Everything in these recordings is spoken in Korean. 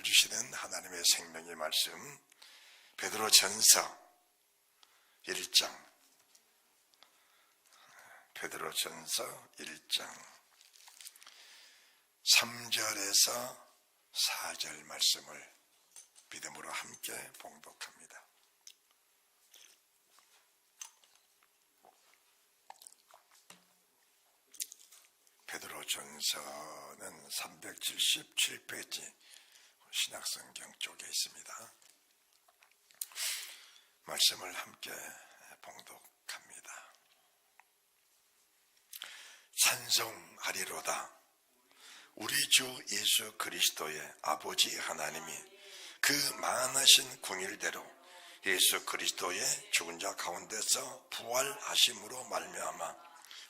오늘 주시는 하나님의 생명의 말씀 베드로전서 1장 3절에서 4절 말씀을 믿음으로 함께 봉독합니다. 베드로전서는 377페이지 신약성경 쪽에 있습니다. 말씀을 함께 봉독합니다. 찬송하리로다. 우리 주 예수 그리스도의 아버지 하나님이 그 많으신 궁일대로 예수 그리스도의 죽은 자 가운데서 부활하심으로 말미암아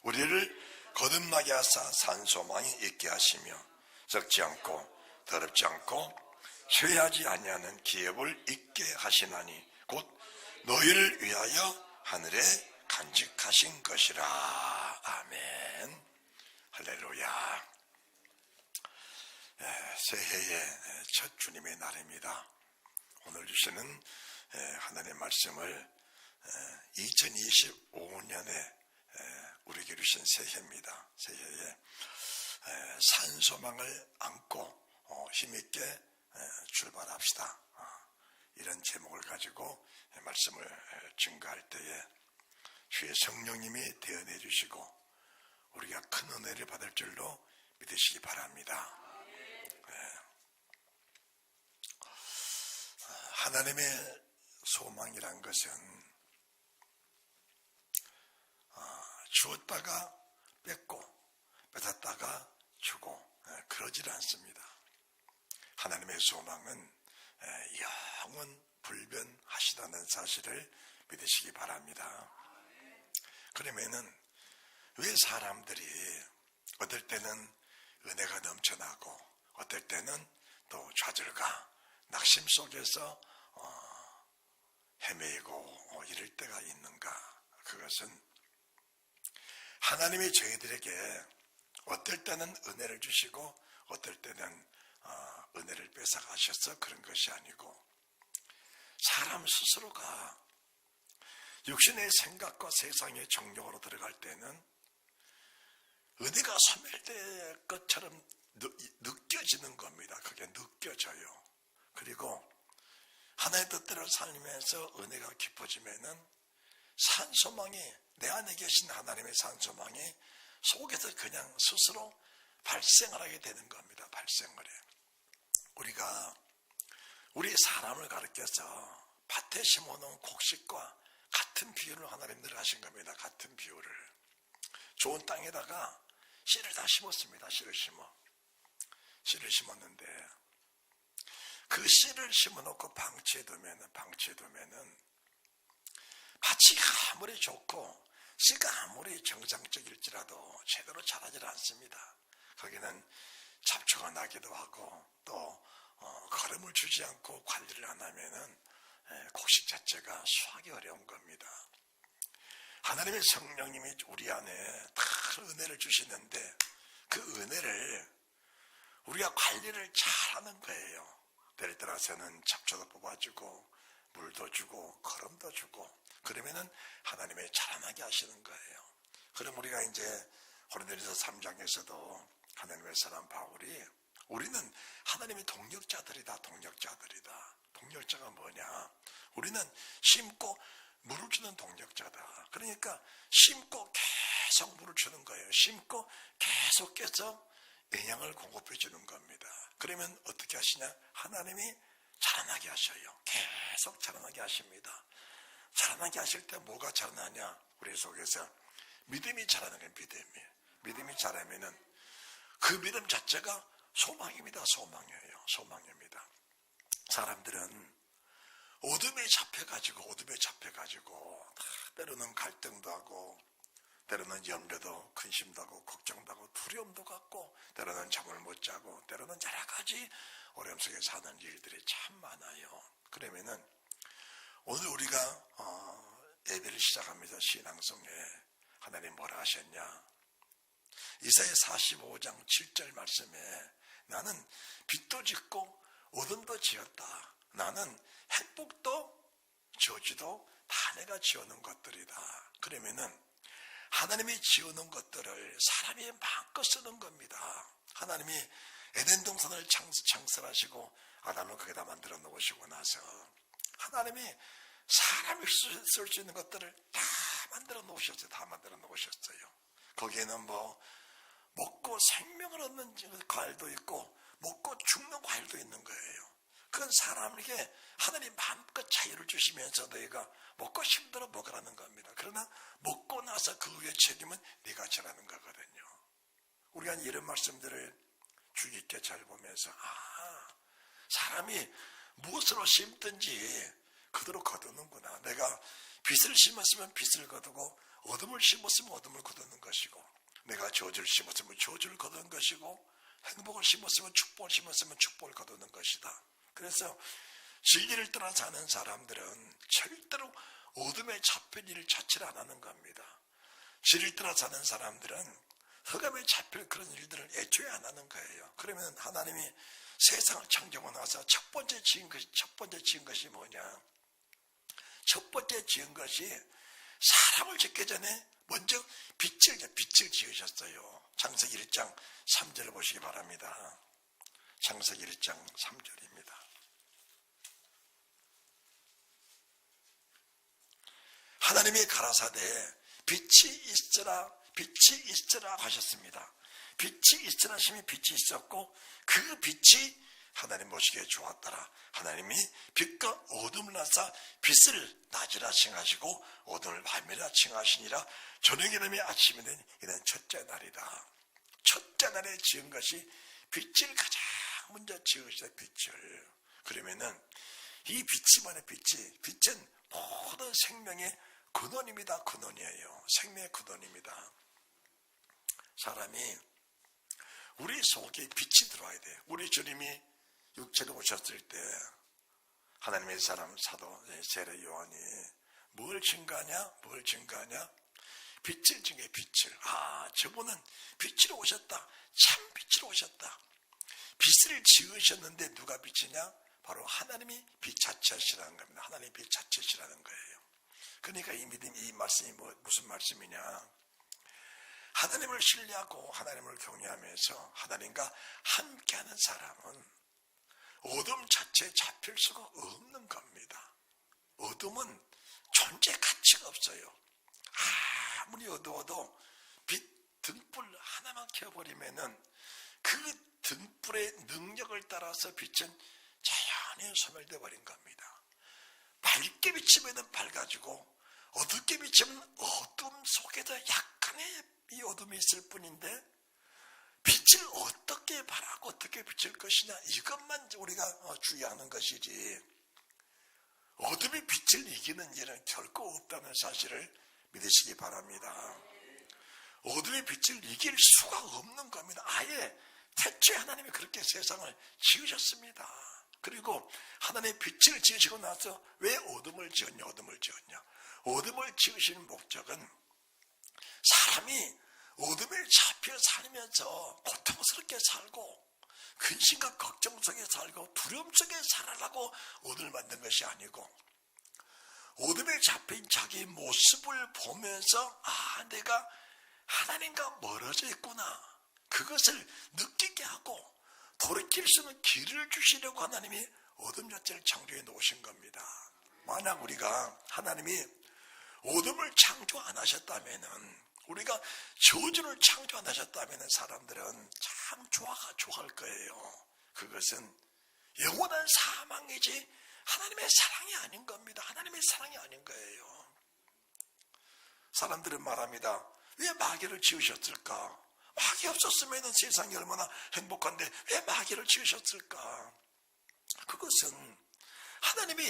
우리를 거듭나게 하사 산 소망이 있게 하시며 썩지 않고 더럽지 않고 쇠하지 아니하는 기업을 있게 하시나니 곧 너희를 위하여 하늘에 간직하신 것이라. 아멘. 할렐루야. 새해의 첫 주님의 날입니다. 오늘 주시는 하나님의 말씀을 2025년에 우리에게 주신 새해입니다. 새해에 산소망을 안고 힘있게 출발합시다. 이런 제목을 가지고 말씀을 증거할 때에 주의 성령님이 대언해 주시고 우리가 큰 은혜를 받을 줄로 믿으시기 바랍니다. 하나님의 소망이란 것은 주었다가 뺏고 뺏었다가 주고 그러질 않습니다. 하나님의 소망은 영원 불변하시다는 사실을 믿으시기 바랍니다. 그러면은 왜 사람들이 어떨 때는 은혜가 넘쳐나고 어떨 때는 또 좌절과 낙심 속에서 헤매이고 이럴 때가 있는가? 그것은 하나님이 저희들에게 어떨 때는 은혜를 주시고 어떨 때는 은혜를 뺏어가셔서 그런 것이 아니고 사람 스스로가 육신의 생각과 세상의 정욕으로 들어갈 때는 은혜가 소멸될 것처럼 느껴지는 겁니다. 그게 느껴져요. 그리고 하나의 뜻대로 살면서 은혜가 깊어지면은 산소망이 내 안에 계신 하나님의 산소망이 속에서 그냥 스스로 발생을 하게 되는 겁니다. 발생을 해. 우리가 우리 사람을 가르쳐서 밭에 심어놓은 곡식과 같은 비유를 하나님 늘 하신 겁니다. 같은 비유를. 좋은 땅에다가 씨를 다 심었습니다. 씨를 심었는데 그 씨를 심어놓고 방치해두면은 밭이 아무리 좋고 씨가 아무리 정상적일지라도 제대로 자라질 않습니다. 거기는 잡초가 나기도 하고 또 거름을 주지 않고 관리를 안 하면은 곡식 자체가 수확이 어려운 겁니다. 하나님의 성령님이 우리 안에 다 은혜를 주시는데 그 은혜를 우리가 관리를 잘하는 거예요. 때를 따라서는 잡초도 뽑아주고 물도 주고 거름도 주고 그러면은 하나님의 자라나게 하시는 거예요. 그럼 우리가 이제 고린도전서 3장에서도 하나님의 사람 바울이 우리는 하나님의 동력자들이다. 동력자가 뭐냐? 우리는 심고 물을 주는 동력자다. 그러니까 심고 계속 물을 주는 거예요. 심고 계속해서 영양을 공급해 주는 겁니다. 그러면 어떻게 하시냐? 하나님이 자라나게 하셔요. 계속 자라나게 하십니다. 자라나게 하실 때 뭐가 자라나냐? 우리 속에서 믿음이 자라나는 믿음이 자라면은 그 믿음 자체가 소망입니다. 소망입니다. 사람들은 어둠에 잡혀가지고 때로는 갈등도 하고 때로는 염려도 근심도 하고 걱정도 하고 두려움도 갖고 때로는 잠을 못 자고 때로는 여러 가지 어려움 속에 사는 일들이 참 많아요. 그러면은 오늘 우리가 예배를 시작하면서 신앙송에 하나님 뭐라 하셨냐? 이사야 45장 7절 말씀에 나는 빛도 짓고 어둠도 지었다. 나는 행복도 저주도 다 내가 지어놓은 것들이다. 그러면은 하나님이 지어놓은 것들을 사람이 마음껏 쓰는 겁니다. 하나님이 에덴 동산을 창설하시고 아담을 거기다 만들어 놓으시고 나서 하나님이 사람이 쓸 수 있는 것들을 다 만들어 놓으셨어요. 다 만들어 놓으셨어요. 거기에는 먹고 생명을 얻는 과일도 있고 먹고 죽는 과일도 있는 거예요. 그건 사람에게 하나님 마음껏 자유를 주시면서 너희가 먹고 싶은 대로 먹으라는 겁니다. 그러나 먹고 나서 그 후에 책임은 네가 지라는 거거든요. 우리가 이런 말씀들을 주의 깊게 잘 보면서 사람이 무엇으로 심든지 그대로 거두는구나. 내가 빛을 심었으면 빛을 거두고 어둠을 심었으면 어둠을 거두는 것이고 내가 저주를 심었으면 저주를 거두는 것이고 행복을 심었으면 축복을 심었으면 축복을 거두는 것이다. 그래서 진리를 떠나 사는 사람들은 절대로 어둠에 잡힐 일을 자체를 안 하는 겁니다. 진리를 떠나 사는 사람들은 흑암에 잡힐 그런 일들을 애초에 안 하는 거예요. 그러면 하나님이 세상을 창조하고 나서 첫 번째 지은 것이 뭐냐? 첫 번째 지은 것이 사람을 짓기 전에 먼저 빛을 지으셨어요. 창세기 1장 3절을 보시기 바랍니다. 창세기 1장 3절입니다. 하나님이 가라사대 빛이 있으라 하셨습니다. 빛이 있으라 하시면 빛이 있었고 그 빛이 하나님 보시기에 좋았더라. 하나님이 빛과 어둠을 나사 빛을 낮이라 칭하시고 어둠을 밤이라 칭하시니라. 저녁이 되면 아침이 되니 이는 첫째 날이다. 첫째 날에 지은 것이 빛을 가장 먼저 지으시다. 빛을. 그러면은 이 빛이만의 빛은 모든 생명의 근원입니다. 근원이에요. 생명의 근원입니다. 사람이 우리 속에 빛이 들어와야 돼요. 우리 주님이 육체로 오셨을 때 하나님의 사람 사도 세례 요한이 뭘 증거하냐? 빛을 증거해. 빛을. 저분은 빛으로 오셨다. 참 빛으로 오셨다. 빛을 지으셨는데 누가 빛이냐? 바로 하나님이 빛 자체시라는 겁니다. 하나님이 빛 자체시라는 거예요. 그러니까 이 말씀이 무슨 말씀이냐? 하나님을 신뢰하고 하나님을 경외하면서 하나님과 함께하는 사람은 어둠 자체에 잡힐 수가 없는 겁니다. 어둠은 존재 가치가 없어요. 아무리 어두워도 빛 등불 하나만 켜버리면은 그 등불의 능력을 따라서 빛은 자연히 소멸되어 버린 겁니다. 밝게 비치면 밝아지고 어둡게 비치면 어둠 속에도 약간의 이 어둠이 있을 뿐인데 빛을 어떻게 발하고 어떻게 비칠 것이냐 이것만 우리가 주의하는 것이지 어둠이 빛을 이기는 일은 결코 없다는 사실을 믿으시기 바랍니다. 어둠이 빛을 이길 수가 없는 겁니다. 아예 태초에 하나님이 그렇게 세상을 지으셨습니다. 그리고 하나님의 빛을 지으시고 나서 왜 어둠을 지었냐? 어둠을 지으시는 목적은 사람이 어둠에 잡혀 살면서 고통스럽게 살고 근심과 걱정 속에 살고 두려움 속에 살아라고 어둠을 만든 것이 아니고 어둠에 잡힌 자기 모습을 보면서 내가 하나님과 멀어져 있구나. 그것을 느끼게 하고 돌이킬 수 있는 길을 주시려고 하나님이 어둠 자체를 창조해 놓으신 겁니다. 만약 우리가 하나님이 어둠을 창조 안 하셨다면은 우리가 저주를 창조 안 하셨다면 사람들은 참 좋아할 거예요. 그것은 영원한 사망이지 하나님의 사랑이 아닌 겁니다. 하나님의 사랑이 아닌 거예요. 사람들은 말합니다. 왜 마귀를 지으셨을까? 마귀 없었으면 세상이 얼마나 행복한데 왜 마귀를 지으셨을까? 그것은 하나님이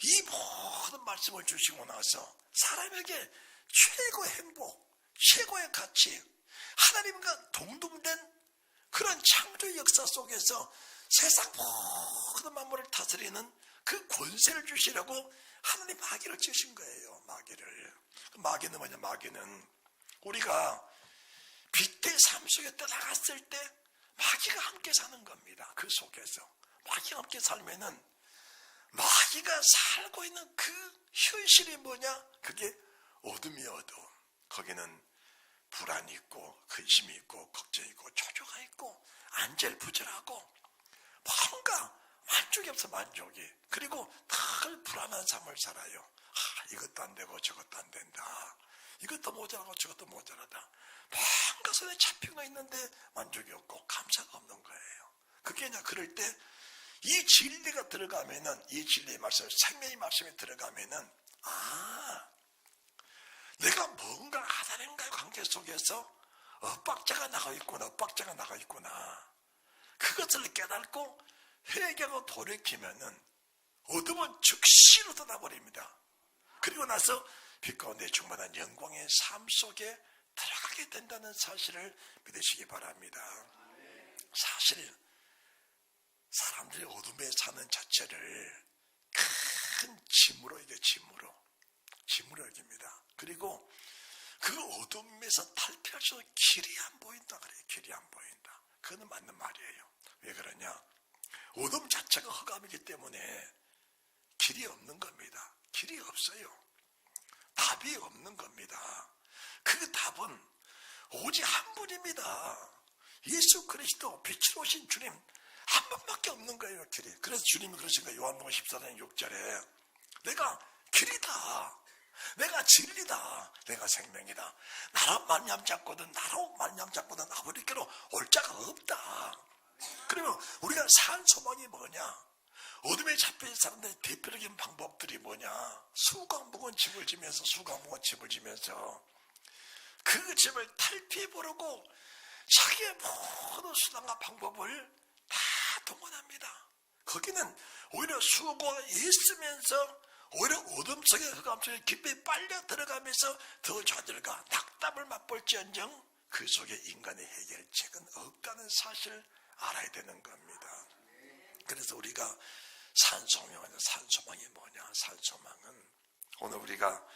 이 모든 말씀을 주시고 나서 사람에게 최고의 행복, 최고의 가치, 하나님과 동등된 그런 창조의 역사 속에서 세상 모든 만물을 다스리는 그 권세를 주시려고 하나님 마귀를 지으신 거예요. 마귀는 뭐냐? 마귀는 우리가 빛의 삶 속에 떠나갔을 때 마귀가 함께 사는 겁니다. 그 속에서 마귀가 함께 살면은 마귀가 살고 있는 그 현실이 뭐냐? 그게 어둠이 어두움. 거기는 불안이 있고 근심이 있고 걱정이 있고 초조가 있고 안절부절하고 뭔가 만족이 없어 만족이. 그리고 늘 불안한 삶을 살아요. 이것도 안 되고 저것도 안 된다. 이것도 모자라고 저것도 모자라다. 뭔가 손에 잡힌 거 있는데 만족이 없고 감사가 없는 거예요. 그게 그냥 그럴 때 이 진리가 들어가면은 이 진리의 말씀, 생명의 말씀이 들어가면은 내가 뭔가 하나님과의 관계 속에서 엇박자가 나가 있구나. 그것을 깨닫고 회개하고 돌이키면은 어둠은 즉시로 떠나버립니다. 그리고 나서 빛 가운데 충만한 영광의 삶 속에 들어가게 된다는 사실을 믿으시기 바랍니다. 사실 사람들이 어둠에 사는 자체를 큰 짐으로 여깁니다. 그리고 그 어둠에서 탈피할 수 없는 길이 안 보인다 그래요. 길이 안 보인다. 그거는 맞는 말이에요. 왜 그러냐? 어둠 자체가 흑암이기 때문에 길이 없는 겁니다. 길이 없어요. 답이 없는 겁니다. 그 답은 오직 한 분입니다. 예수 그리스도 빛으로 오신 주님 한 분밖에 없는 거예요. 길이. 그래서 주님이 그러신 거예요. 요한복음 14장 6절에 내가 길이다. 내가 진리다. 내가 생명이다. 나로 말미암자거든 아버지께로 올 자가 없다. 그러면 우리가 산 소망이 뭐냐? 어둠에 잡힌 사람들의 대표적인 방법들이 뭐냐? 수강묵은 집을 지면서 그 집을 탈피해보려고 자기의 모든 수단과 방법을 다 동원합니다. 거기는 오히려 수고가 있으면서 오히려 어둠 속에 흑암 속에 깊이 빨려 들어가면서 더 좌절과 낙담을 맛볼지언정 그 속에 인간의 해결책은 없다는 사실을 알아야 되는 겁니다. 그래서 우리가 산소망이 뭐냐? 산소망은 오늘 우리가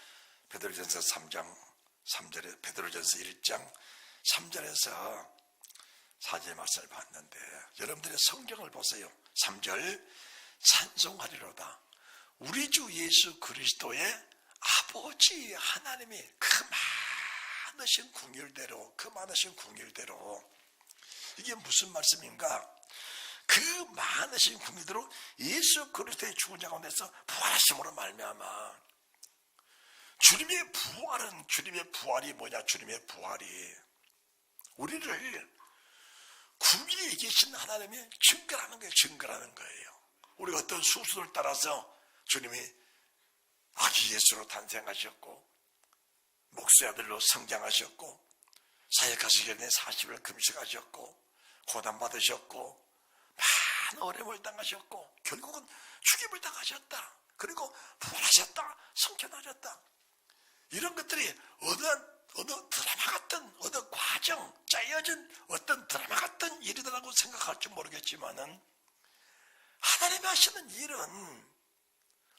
베드로전서 3장 3절에 베드로전서 1장 3절에서 4절 말씀을 봤는데 여러분들의 성경을 보세요. 3절 찬송하리로다. 우리 주 예수 그리스도의 아버지 하나님이 그 많으신 궁율대로 이게 무슨 말씀인가? 그 많으신 궁율대로 예수 그리스도의 죽은 자 가운데서 부활하심으로 말미암아 주님의 부활이 뭐냐? 주님의 부활이 우리를 궁일에 계신 하나님이 증거하는 거예요. 우리가 어떤 수순을 따라서 주님이 아기 예수로 탄생하셨고 목수의 아들로 성장하셨고 사역하시기 전에 40일 금식하셨고 고난받으셨고 많은 어려움을 당하셨고 결국은 죽임을 당하셨다. 그리고 부활하셨다. 성천하셨다. 이런 것들이 어느 드라마 같은 어느 과정 짜여진 어떤 드라마 같은 일이라고 생각할지 모르겠지만은 하나님이 하시는 일은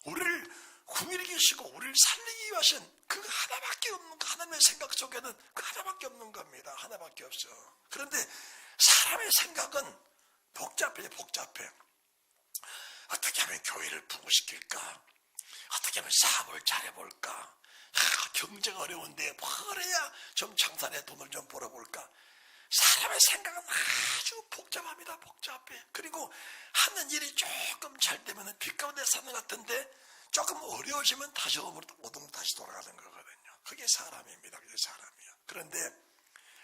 우리를 궁일에 계시고 우리를 살리기 위해 하신 그 하나밖에 없는 그 하나님의 생각 속에는 그 하나밖에 없는 겁니다. 하나밖에 없어. 그런데 사람의 생각은 복잡해. 어떻게 하면 교회를 부흥시킬까? 어떻게 하면 사업을 잘해볼까? 경제가 어려운데 뭘 해야 좀 장사에 돈을 좀 벌어볼까? 사람의 생각은 아주 복잡합니다. 복잡해. 그리고 하는 일이 조금 잘 되면 빛 가운데 사는 것 같은데 조금 어려워지면 다시 어둠으로 다시 돌아가는 거거든요. 그게 사람입니다. 그게 사람이에요. 그런데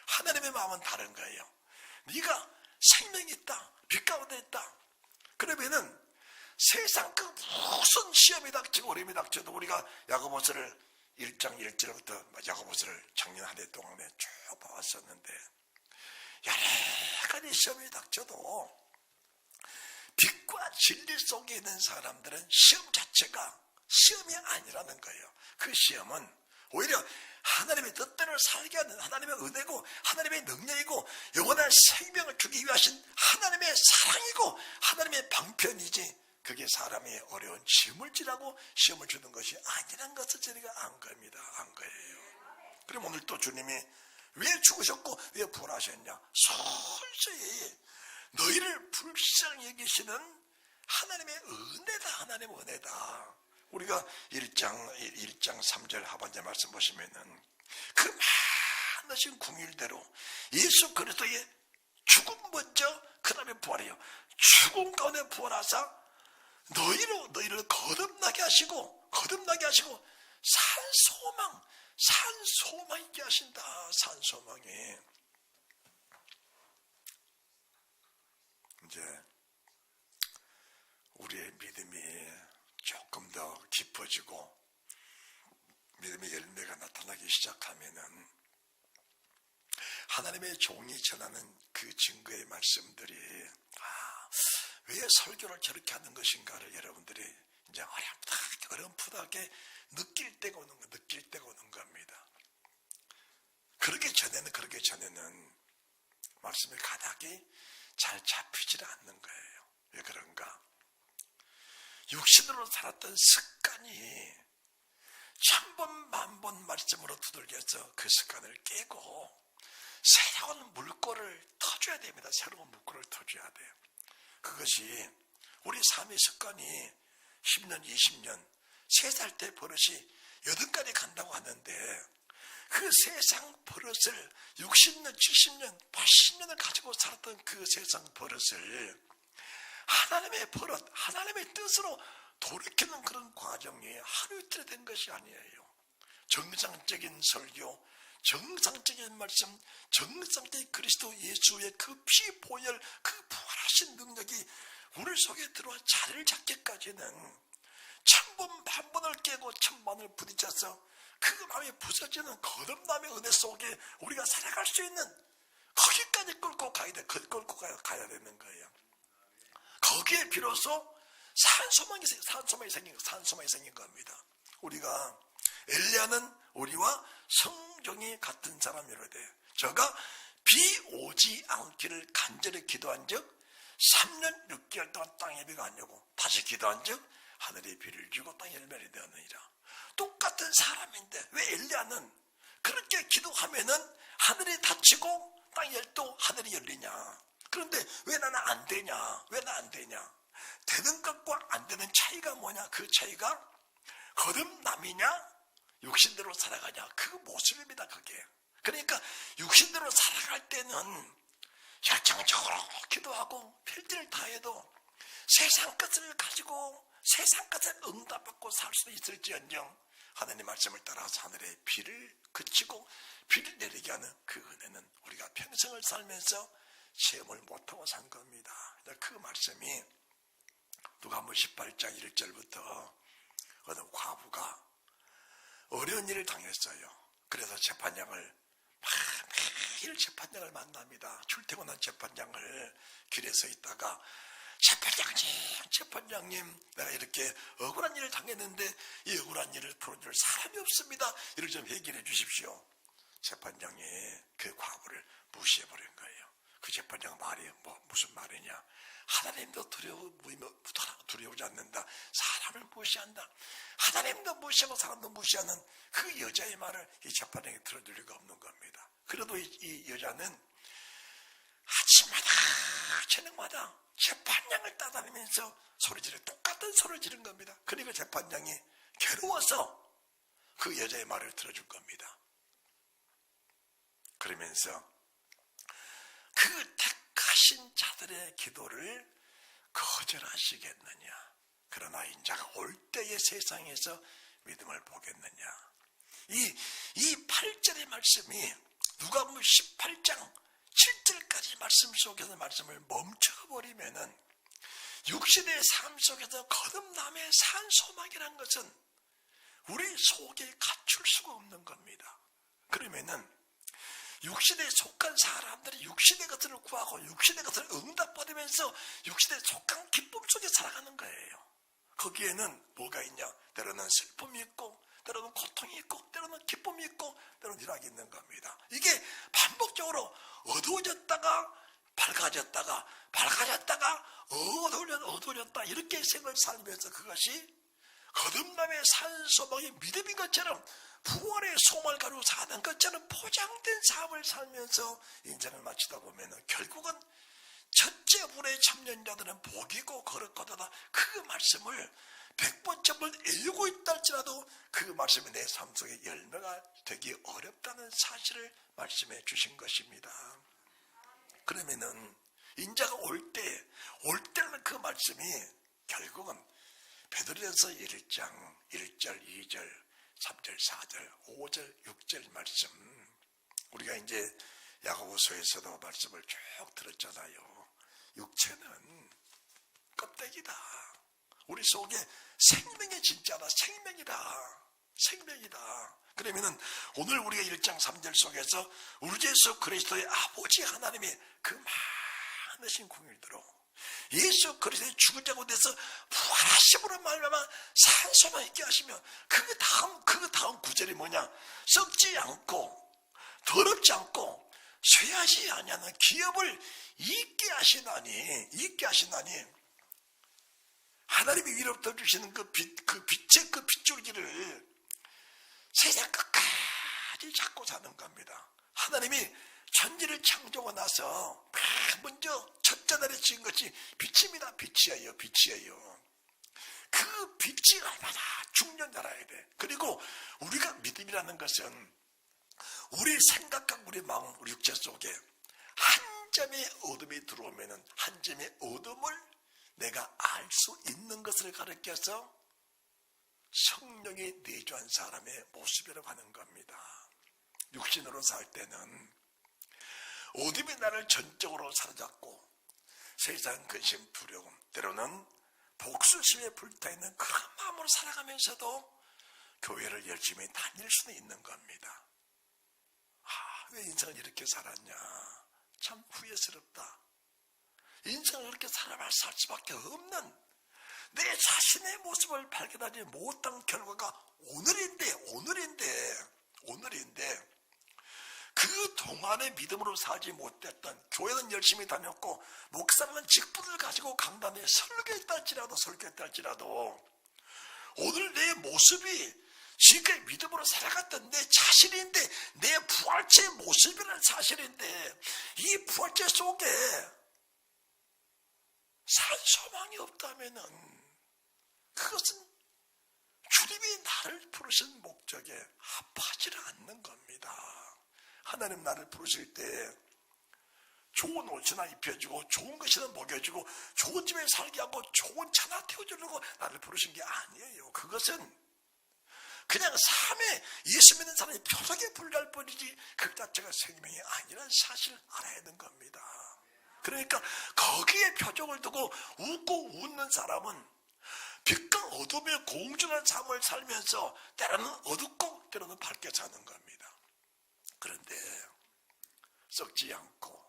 하나님의 마음은 다른 거예요. 네가 생명이 있다. 빛 가운데 있다. 그러면은 세상 그 무슨 시험이 닥치고 어려움이 닥쳐도 우리가 야고보서를 1장 1절부터 야고보서를 작년 한 해 동안에 쭉 봐왔었는데 여러 가지 시험이 닥쳐도 빛과 진리 속에 있는 사람들은 시험 자체가 시험이 아니라는 거예요. 그 시험은 오히려 하나님의 뜻대로 살게 하는 하나님의 은혜고 하나님의 능력이고 영원한 생명을 주기 위해 하신 하나님의 사랑이고 하나님의 방편이지 그게 사람의 어려운 짐을 지라고 시험을 주는 것이 아니란 것을 저희가 안 겁니다. 안 거예요. 그럼 오늘 또 주님이 왜 죽으셨고 왜 부활하셨냐? 솔직히 너희를 불쌍히 여기시는 하나님의 은혜다. 하나님의 은혜다. 우리가 1장 3절 하반절 말씀 보시면은 그 많으신 궁일대로 예수 그리스도의 죽음 먼저 그 다음에 부활해요. 죽음 가운데 부활하사 너희를 거듭나게 하시고 산 소망 있게 하신다. 산 소망이 이제 우리의 믿음이 조금 더 깊어지고 믿음의 열매가 나타나기 시작하면은 하나님의 종이 전하는 그 증거의 말씀들이 왜 설교를 저렇게 하는 것인가를 여러분들이 이제 어렴풋하게 느낄 때가 오는 겁니다. 그러기 전에는 말씀의 가닥이 잘 잡히질 않는 거예요. 왜 그런가? 육신으로 살았던 습관이 천번 만번 말씀으로 두들겨서 그 습관을 깨고 새로운 물꼬를 터줘야 됩니다. 새로운 물꼬를 터줘야 돼요. 그것이 우리 삶의 습관이 10년, 20년, 3살 때 버릇이 8까지 간다고 하는데 그 세상 버릇을 60년, 70년, 80년을 가지고 살았던 그 세상 버릇을 하나님의 버릇, 하나님의 뜻으로 돌이키는 그런 과정이 하루 이틀에 된 것이 아니에요. 정상적인 설교, 정상적인 말씀, 정상적인 그리스도 예수의 그 피 보혈, 그 부활하신 능력이 우리 속에 들어와 자리를 잡기까지는 천번 만번을 깨고 천번을 부딪혀서 그 마음이 부서지는 거듭남의 은혜 속에 우리가 살아갈 수 있는 거기까지 끌고 가야 돼. 끌고 가야 되는 거예요. 거기에 비로소 산소망이 생긴 겁니다. 우리가 엘리야는 우리와 성경이 같은 사람이로되 저가 비 오지 않기를 간절히 기도한 즉 3년 6개월 동안 땅에 비가 안 오고 다시 기도한 즉 하늘이 비를 주고 땅에 열매를 되었느니라. 똑같은 사람인데 왜 엘리야는 그렇게 기도하면은 하늘이 닫히고 땅이 열도 하늘이 열리냐? 그런데 왜 나는 안 되냐? 왜 나 안 되냐? 되는 것과 안 되는 차이가 뭐냐? 그 차이가 거듭남이냐? 육신대로 살아가냐? 그 모습입니다. 그게. 그러니까 육신대로 살아갈 때는 열정적으로 기도하고 필지를 다해도 세상 것을 가지고 세상 것을 응답받고 살 수 있을지언정 하나님 말씀을 따라서 하늘의 비를 그치고 비를 내리게 하는 그 은혜는 우리가 평생을 살면서 체험을 못하고 산 겁니다. 그 말씀이 누가복음 18장 1절부터 어느 과부가 어려운 일을 당했어요. 그래서 재판장을 매일 재판장을 만납니다. 출퇴근한 재판장을 길에 서 있다가 재판장님 내가 이렇게 억울한 일을 당했는데 이 억울한 일을 풀어줄 사람이 없습니다. 이를 좀 해결해 주십시오. 재판장이 그 과부를 무시해버린 거예요. 그 재판장 말이 무슨 말이냐? 하나님도 두려우지 않는다. 사람을 무시한다. 하나님도 무시하고 사람도 무시하는 그 여자의 말을 이 재판장이 들어줄 리가 없는 겁니다. 그래도 이 여자는 아침마다 저녁마다 재판장을 따다니면서 똑같은 소리를 지른 겁니다. 그러니까 재판장이 괴로워서 그 여자의 말을 들어줄 겁니다. 그러면서 그 택하신 자들의 기도를 거절하시겠느냐? 그러나 인자가 올 때의 세상에서 믿음을 보겠느냐? 이 8절의 말씀이 누가복음 18장 7절까지 말씀 속에서 말씀을 멈춰버리면은 육신의 삶 속에서 거듭남의 산 소망이라는 것은 우리 속에 갖출 수가 없는 겁니다. 그러면은 육신에 속한 사람들이 육신의 것을 구하고 육신의 것을 응답받으면서 육신에 속한 기쁨 속에 살아가는 거예요. 거기에는 뭐가 있냐? 때로는 슬픔이 있고 때로는 고통이 있고 때로는 기쁨이 있고 때로는 희락이 있는 겁니다. 이게 반복적으로 어두워졌다가 밝아졌다가 어두워졌다 이렇게 생을 살면서 그것이 거듭남의 산소망의 믿음인 것처럼 부활의 소망을 가지고 사는 것처럼 포장된 삶을 살면서 인생을 마치다 보면 결국은 첫째 불의 참여자들은 복이고 거룩하다. 그 말씀을 100번 점을 읽고 있다 할지라도 그 말씀이 내 삶 속에 열매가 되기 어렵다는 사실을 말씀해 주신 것입니다. 그러면은 인자가 올 때는 그 말씀이 결국은 베드로전서 1장 1절 2절 3절 4절 5절 6절 말씀, 우리가 이제 야고보서에서도 말씀을 쭉 들었잖아요. 육체는 껍데기다. 우리 속에 생명이 진짜다. 생명이다. 그러면은 오늘 우리가 1장 3절 속에서 우리 주 예수 그리스도의 아버지 하나님의 그 많으신 궁일대로 예수 그리스도의 죽은 자 가운데서 부활하심으로 말미암아 산소만 있게 하시며 그 다음 구절이 뭐냐? 썩지 않고 더럽지 않고 쇠하지 아니하는 기업을 있게 하시나니 하나님이 위로부터 주시는 그 빛의 그 빗줄기를 세상 끝까지 잡고 사는 겁니다. 하나님이 천지를 창조하고 나서 먼저 첫째 날에 지은 것이 빛입니다. 빛이에요. 그 빛이 얼마나 중요한지 알아야 돼. 그리고 우리가 믿음이라는 것은 우리 생각과 우리 마음, 우리 육체 속에 한 점의 어둠이 들어오면은 한 점의 어둠을 내가 알 수 있는 것을 가르쳐서 성령이 내주한 사람의 모습이라고 하는 겁니다. 육신으로 살 때는 어둠이 나를 전적으로 사로잡고 세상 근심 두려움, 때로는 복수심에 불타있는 그런 마음으로 살아가면서도 교회를 열심히 다닐 수는 있는 겁니다. 왜 인생을 이렇게 살았냐? 참 후회스럽다. 인생을 이렇게 살 수밖에 없는 내 자신의 모습을 발견하지 못한 결과가 오늘인데 그 동안의 믿음으로 살지 못했던, 교회는 열심히 다녔고 목사는 직분을 가지고 강단에 설교했다 할지라도 오늘 내 모습이 지금까지 믿음으로 살아갔던 내 자신인데, 내 부활체의 모습이라는 사실인데, 이 부활체 속에 살 소망이 없다면은 그것은 주님이 나를 부르신 목적에 합하지 않는 겁니다. 하나님 나를 부르실 때 좋은 옷이나 입혀주고 좋은 것이나 먹여주고 좋은 집에 살게 하고 좋은 차나 태워주려고 나를 부르신 게 아니에요. 그것은 그냥 삶에 예수 믿는 사람이 표적에 불과할 뿐이지 그 자체가 생명이 아니라는 사실을 알아야 되는 겁니다. 그러니까 거기에 표적을 두고 웃고 웃는 사람은 빛과 어둠의 공존한 삶을 살면서 때로는 어둡고 때로는 밝게 사는 겁니다. 그런데 썩지 않고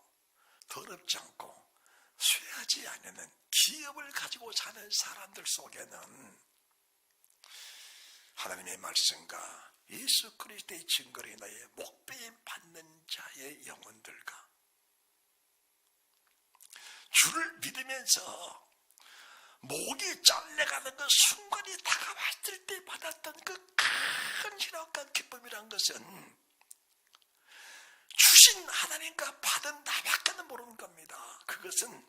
더럽지 않고 쇠하지 않는 기업을 가지고 사는 사람들 속에는 하나님의 말씀과 예수 그리스도의 증거로 인하여 목배임 받는 자의 영혼들과 주를 믿으면서 목이 잘려가는 그 순간이 다가왔을 때 받았던 그 큰 희락과 기쁨이란 것은 주신 하나님과 받은 나밖에는 모르는 겁니다. 그것은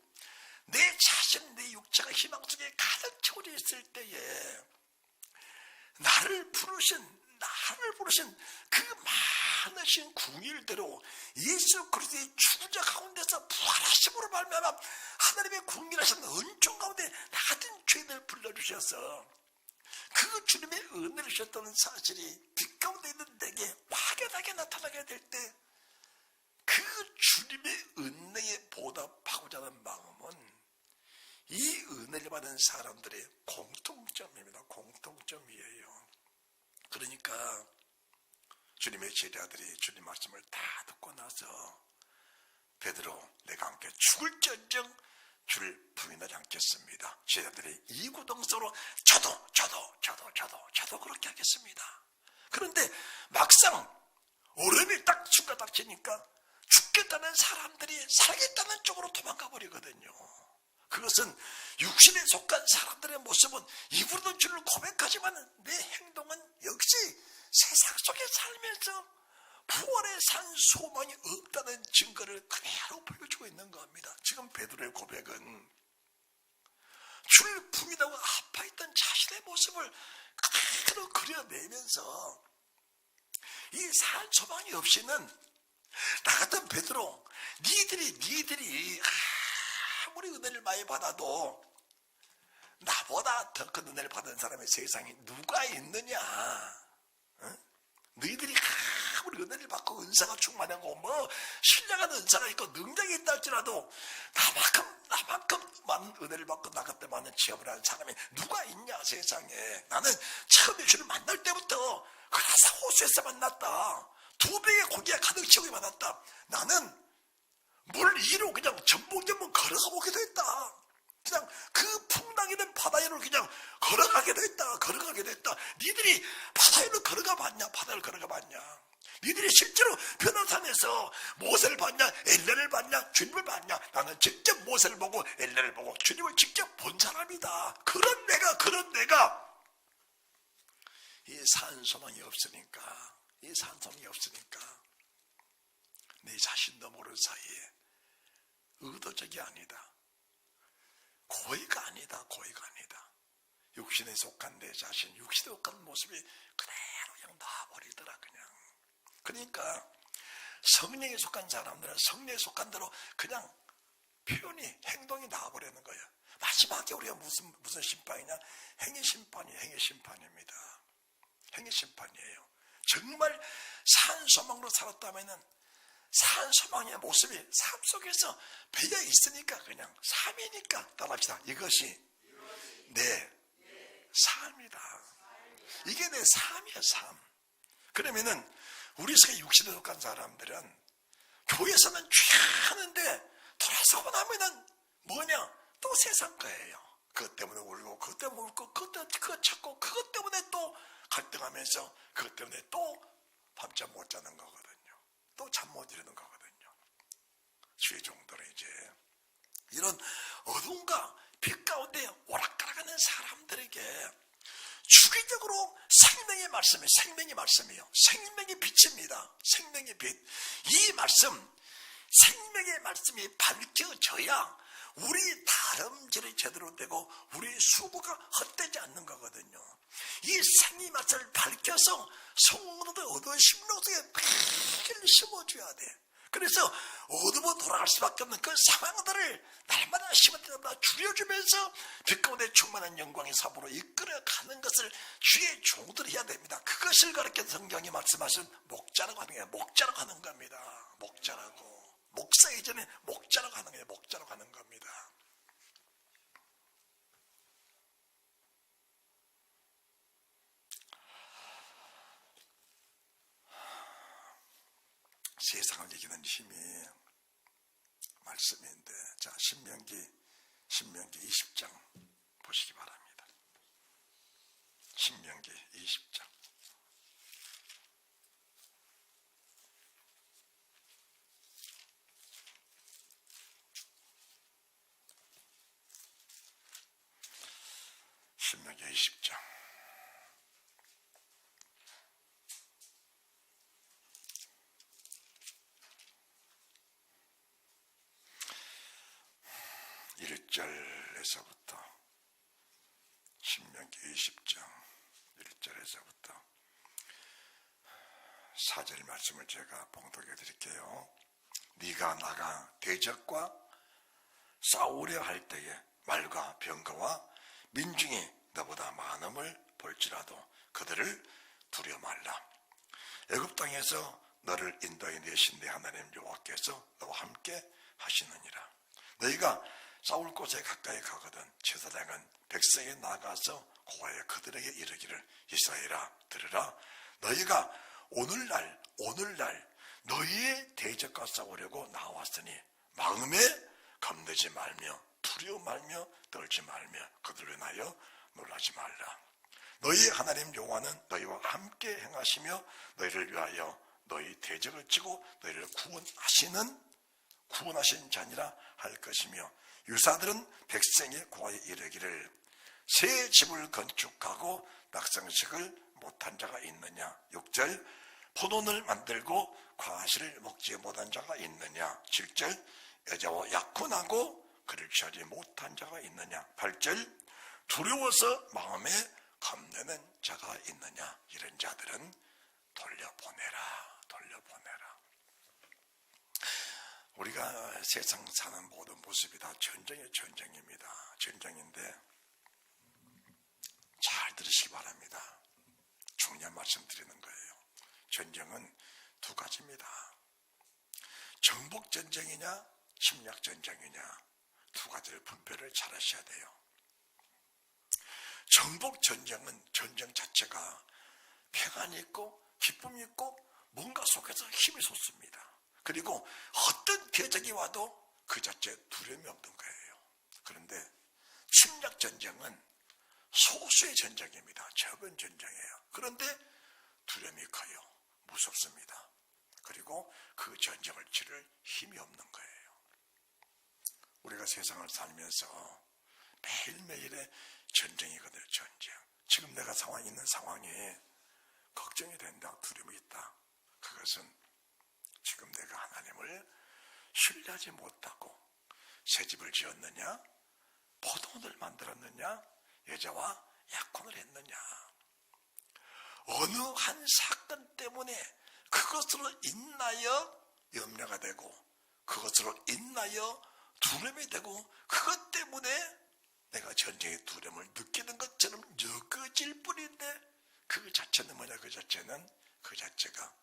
내 자신, 내 육체가 희망 속에 가득 채워져 있을 때에 나를 부르신 그 많으신 궁일대로 예수 그리스도의 죽은 자 가운데서 부활하심으로 말미암아 하나님의 궁일하신 은총 가운데 나 같은 죄인을 불러주셔서 그 주님의 은혜를 주셨다는 사실이 빛 가운데 있는 내게 확연하게 나타나게 될 때 그 주님의 은혜에 보답하고자 하는 마음은 이 은혜를 받은 사람들의 공통점입니다. 공통점이에요. 그러니까 주님의 제자들이 주님 말씀을 다 듣고 나서 베드로, 내가 함께 죽을지언정 주를 부인하지 않겠습니다. 제자들이 이구동성으로 저도 그렇게 하겠습니다. 그런데 막상 얼음이 딱 죽가 닥치니까 죽겠다는 사람들이 살겠다는 쪽으로 도망가 버리거든요. 그것은 육신에 속한 사람들의 모습은 입으로는 주를 고백하지만 내 행동은 역시 세상 속에 살면서 부활에 산 소망이 없다는 증거를 그대로 보여주고 있는 겁니다. 지금 베드로의 고백은 주를 부인하고 아파했던 자신의 모습을 그대로 그려내면서 이 산 소망이 없이는 나 같은 베드로, 니들이 아무리 은혜를 많이 받아도 나보다 더 큰 은혜를 받은 사람이 세상에 누가 있느냐? 어? 너희들이 아무리 은혜를 받고 은사가 충만하고 뭐 신령한 은사가 있고 능력이 있다 할지라도 나만큼 많은 은혜를 받고 나 같은 많은 취업을 하는 사람이 누가 있냐 세상에. 나는 처음 예수를 만날 때부터 그래서 호수에서 만났다. 2배의 고기가 가득 채우게 만났다. 나는 물 위로 그냥 전봉전봉 걸어가 보기도 했다. 그냥 그 풍랑이는 바다 위로 그냥 걸어가기도 했다. 니들이 바다 위로 걸어가 봤냐? 바다를 걸어가 봤냐? 니들이 실제로 변화산에서 모세를 봤냐? 엘리야를 봤냐? 주님을 봤냐? 나는 직접 모세를 보고 엘리야를 보고 주님을 직접 본 사람이다. 그런 내가 이 산소망이 없으니까 내 자신도 모르는 사이에 의도적이 아니다. 고의가 아니다. 육신에 속한 내 자신, 육신에 속한 모습이 그대로 그냥 놔버리더라 그냥. 그러니까 성령에 속한 사람들은 성령에 속한 대로 그냥 표현이, 행동이 나와버리는 거예요. 마지막에 우리가 무슨 심판이냐? 행위 심판입니다. 행위 심판이에요. 정말 산소망으로 살았다면은 산소망의 모습이 삶 속에서 배어 있으니까 그냥 삶이니까 따라합시다. 이것이 내 삶이다. 이게 내 삶이야, 삶. 그러면은 우리 속에 육신에 속한 사람들은 교회에서는 취하는데 돌아서고 나면은 뭐냐? 또 세상 거예요. 그것 때문에 울고, 그것 때문에 울고, 그것 찾고, 그것 때문에 또 갈등하면서, 그것 때문에 또 밤잠 못 자는 거거든요. 또 잠 못 이루는 거거든요. 주의 종들은 이제 이런 어둠과 빛 가운데 오락가락하는 사람들에게 주기적으로 생명의 말씀이에요. 생명의 빛입니다. 생명의 빛. 이 말씀, 생명의 말씀이 밝혀져야 우리 다름질이 제대로 되고 우리 수고가 헛되지 않는 거거든요. 이 생명의 말씀을 밝혀서 성도들 어두운 심령 속에 빛을 심어줘야 돼. 그래서 어두워 돌아갈 수밖에 없는 그 상황들을 날마다 심을 때마다 줄여주면서 빛 가운데 충만한 영광의 사부로 이끌어가는 것을 주의 종들이 해야 됩니다. 그것을 가르쳐 성경이 말씀하신 목자라고 하는 게 목자라고 하는 겁니다. 목자라고. 목사 이전에 목자라고 하는 거예요. 목자라고 하는 겁니다. 세상을 이기는 힘이 말씀인데, 자, 신명기 20장 보시기 바랍니다. 신명기 20장. 신명기 20장. 신명기 20장 1절에서부터 4절 말씀을 제가 봉독해 드릴게요. 네가 나가 대적과 싸우려 할 때에 말과 병거와 민중이 너보다 많음을 볼지라도 그들을 두려 말라. 애굽 땅에서 너를 인도해 내신 내 하나님 여호와께서 너와 함께 하시느니라. 너희가 싸울 곳에 가까이 가거든 제사장은 백성에 나가서 고하여 그들에게 이르기를 이스라엘아 들으라. 너희가 오늘날 너희의 대적과 싸우려고 나왔으니 마음에 겁내지 말며 두려워 말며 떨지 말며 그들을 인하여 놀라지 말라. 너희 하나님 여호와는 너희와 함께 행하시며 너희를 위하여 너희 대적을 치고 너희를 구원하신 자니라 할 것이며 유사들은 백성이 고하여 이르기를 새 집을 건축하고 낙성식을 못한 자가 있느냐. 6절 포도원을 만들고 과실을 먹지 못한 자가 있느냐? 7절 여자와 약혼하고 그를 취하지 못한 자가 있느냐? 8절 두려워서 마음에 겁내는 자가 있느냐? 이런 자들은 돌려보내라. 우리가 세상 사는 모든 모습이 다 전쟁입니다. 전쟁인데 잘 들으시기 바랍니다. 중요한 말씀 드리는 거예요. 전쟁은 두 가지입니다. 정복전쟁이냐 침략전쟁이냐, 두 가지를 분별을 잘 하셔야 돼요. 정복전쟁은 전쟁 자체가 평안이 있고 기쁨이 있고 뭔가 속에서 힘이 솟습니다. 그리고 어떤 계적이 와도 그 자체에 두려움이 없는 거예요. 그런데 침략전쟁은 소수의 전쟁입니다. 적은 전쟁이에요. 그런데 두려움이 커요. 무섭습니다. 그리고 그 전쟁을 치를 힘이 없는 거예요. 우리가 세상을 살면서 매일매일의 전쟁이거든요. 전쟁. 지금 내가 있는 상황이 걱정이 된다, 두려움이 있다. 그것은 지금 내가 하나님을 신뢰하지 못하고 새집을 지었느냐, 포도원을 만들었느냐, 여자와 약혼을 했느냐, 어느 한 사건 때문에 그것으로 인하여 염려가 되고 그것으로 인하여 두려움이 되고 그것 때문에 내가 전쟁의 두려움을 느끼는 것처럼 여겨질 뿐인데 그 자체는 뭐냐? 그 자체가